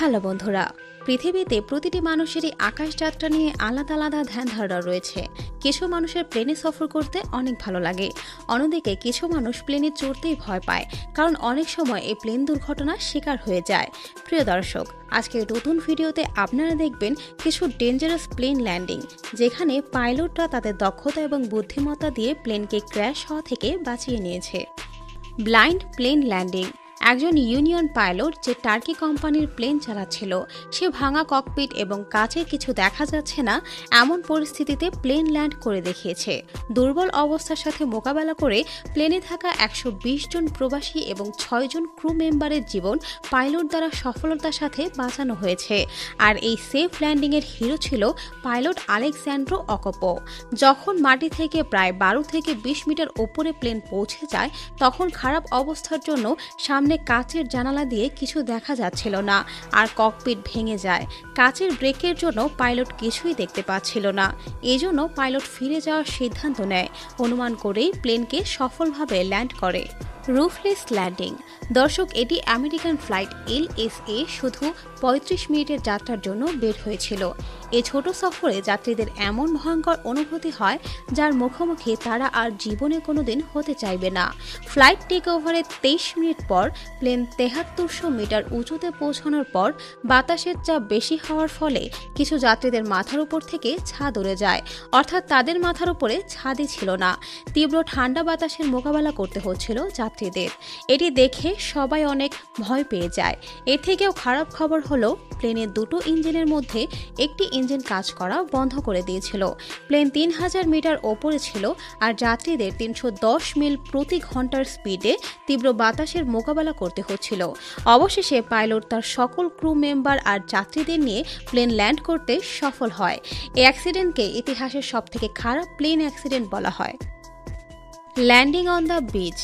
Hello বন্ধুরা, পৃথিবীতে প্রতিটি মানুষেরই আকাশযাত্রা নিয়ে আলাদা আলাদা ধ্যান ধারণা রয়েছে। কিছু মানুষের প্লেনে সফর করতে অনেক ভালো লাগে, অন্যদিকে কিছু মানুষ প্লেনে চড়তেই ভয় পায়, কারণ অনেক সময় এই প্লেন দুর্ঘটনার শিকার হয়ে যায়। প্রিয় দর্শক, আজকের নতুন ভিডিওতে আপনারা দেখবেন কিছু ডেঞ্জারাস প্লেন ল্যান্ডিং, যেখানে পাইলটরা তাদের দক্ষতা এবং বুদ্ধিমত্তা দিয়ে প্লেনকে ক্র্যাশ হওয়া থেকে বাঁচিয়ে নিয়েছে। Blind plane landing. একজন ইউনিয়ন পাইলট যে টার্কি কোম্পানির প্লেন চালাচ্ছিল, সে ভাঙা ককপিট এবং কাচের কিছু দেখা যাচ্ছে না এমন পরিস্থিতিতে প্লেন ল্যান্ড করে দেখিয়েছে। দুর্বল অবস্থার সাথে মোকাবেলা করে প্লেনে থাকা 120 জন প্রবাসী এবং 6 জন ক্রু মেম্বারের জীবন পাইলট দ্বারা সফলতার সাথে বাঁচানো হয়েছে। আর এই সেফ ল্যান্ডিংয়ের হিরো ছিল পাইলট আলেকজান্ড্রো অকপো। যখন মাটি থেকে প্রায় 12 থেকে 20 মিটার ওপরে প্লেন পৌঁছে যায়, তখন খারাপ অবস্থার জন্য সামনে কাচের জানালা দিয়ে কিছু দেখা যাচ্ছিল না, আর ককপিট ভেঙে যায়। কাচের ব্রেকের জন্য পাইলট কিছুই দেখতে পাচ্ছিল না। এজন্য পাইলট ফিরে যাওয়ার সিদ্ধান্ত নেয়, অনুমান করেই প্লেনকে সফলভাবে ল্যান্ড করে। রুফলেস ল্যান্ডিং। দর্শক, এটি আমেরিকান ফ্লাইট LSA শুধু 35 মিনিটের যাত্রার জন্য বের হয়েছিল। এই ছোট সফরে যাত্রীদের এমন ভয়ঙ্কর অনুভূতি হয়, যার মুখোমুখি তারা আর জীবনে কোনোদিন হতে চাইবে না। ফ্লাইট টেক ওভারের 23 মিনিট পর প্লেন 7300 মিটার উঁচুতে পৌঁছানোর পর বাতাসের চাপ বেশি হওয়ার ফলে কিছু যাত্রীদের মাথার উপর থেকে ছাদ উড়ে যায়, অর্থাৎ তাদের মাথার উপরে ছাদই ছিল না। তীব্র ঠান্ডা বাতাসের মোকাবেলা করতে হচ্ছিল যাত্রীদের। এটি দেখে সবাই অনেক ভয় পেয়ে যায়। এর থেকেও খারাপ খবর হলো, প্লেনের দুটো ইঞ্জিনের মধ্যে একটি ইঞ্জিন কাজ করা বন্ধ করে দিয়েছিল। প্লেন 3000 মিটার ওপরে ছিল, আর যাত্রীদের 310 মিল প্রতি ঘন্টার স্পিডে তীব্র বাতাসের মোকাবেলা করতে হচ্ছিল। অবশেষে পাইলট তার সকল ক্রু মেম্বার আর যাত্রীদের নিয়ে প্লেন ল্যান্ড করতে সফল হয়। এই অ্যাক্সিডেন্টকে ইতিহাসের সবথেকে খারাপ প্লেন অ্যাক্সিডেন্ট বলা হয়। Landing on the beach.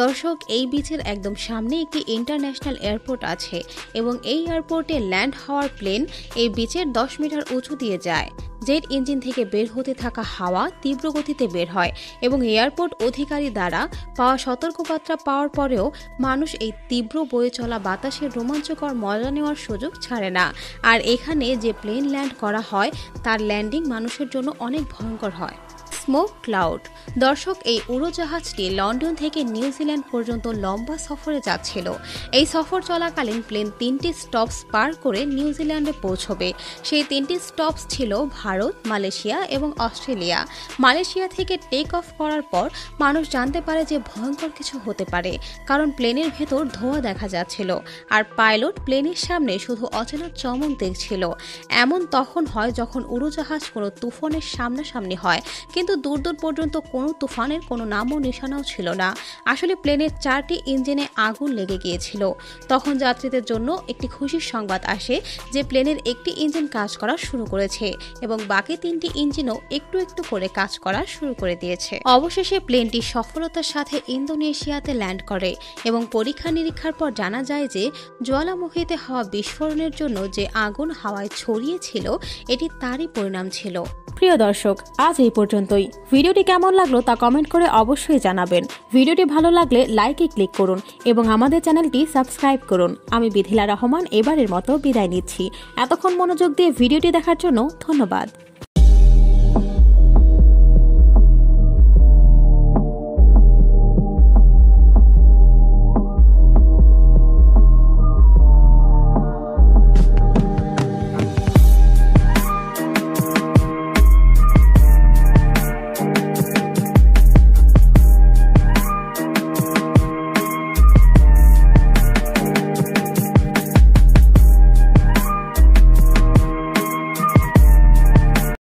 দর্শক, এই বিচের একদম সামনে একটি ইন্টারন্যাশনাল এয়ারপোর্ট আছে, এবং এই এয়ারপোর্টে ল্যান্ড হওয়ার প্লেন এই বিচের 10 মিটার উঁচু দিয়ে যায়। জেট ইঞ্জিন থেকে বের হতে থাকা হাওয়া তীব্র গতিতে বের হয়, এবং এয়ারপোর্ট অধিকারী দ্বারা পাওয়া সতর্কবার্তা পাওয়ার পরেও মানুষ এই তীব্র বয়ে চলা বাতাসের রোমাঞ্চকর মজা নেওয়ার সুযোগ ছাড়ে না। আর এখানে যে প্লেন ল্যান্ড করা হয়, তার ল্যান্ডিং মানুষের জন্য অনেক ভয়ঙ্কর হয়। Smoke cloud. দর্শক, এই উড়োজাহাজটি লন্ডন থেকে নিউজিল্যান্ড পর্যন্ত লম্বা সফরে যাচ্ছিল। এই সফর চলাকালীন প্লেন 3টি স্টপস পার করে নিউজিল্যান্ডে পৌঁছবে। সেই 3টি স্টপস ছিল ভারত, মালয়েশিয়া এবং অস্ট্রেলিয়া। মালয়েশিয়া থেকে টেক অফ করার পর মানুষ জানতে পারে যে ভয়ঙ্কর কিছু হতে পারে, কারণ প্লেনের ভেতর ধোঁয়া দেখা যাচ্ছিল, আর পাইলট প্লেনের সামনে শুধু অচেনা চমক দেখছিল। এমন তখন হয় যখন উড়োজাহাজ কোনো তুফানের সামনাসামনি হয়, কিন্তু দূর দূর পর্যন্ত কোনো তুফানের কোনো নামও নিশানাও ছিল না। আসলে প্লেনের 4টি ইঞ্জিনে আগুন লেগে গিয়েছিল। তখন যাত্রীদের জন্য একটি খুশির সংবাদ আসে যে প্লেনের একটি ইঞ্জিন কাজ করা শুরু করেছে, এবং বাকি 3টি ইঞ্জিনও একটু একটু করে কাজ করা শুরু করে দিয়েছে। অবশেষে প্লেনটি সফলতার সাথে ইন্দোনেশিয়াতে ল্যান্ড করে, এবং পরীক্ষা নিরীক্ষার পর জানা যায় যে জ্বালামুখীতে হওয়া বিস্ফোরণের জন্য যে আগুন হাওয়ায় ছড়িয়েছিল, এটি তারই পরিণাম ছিল। প্রিয় দর্শক, আজ এই পর্যন্তই। ভিডিওটি কেমন লাগলো তা কমেন্ট করে অবশ্যই জানাবেন। ভিডিওটি ভালো লাগলে লাইকে ক্লিক করুন এবং আমাদের চ্যানেলটি সাবস্ক্রাইব করুন। আমি বিথিলা রহমান এবারের মতো বিদায় নিচ্ছি। এতক্ষণ মনোযোগ দিয়ে ভিডিওটি দেখার জন্য ধন্যবাদ।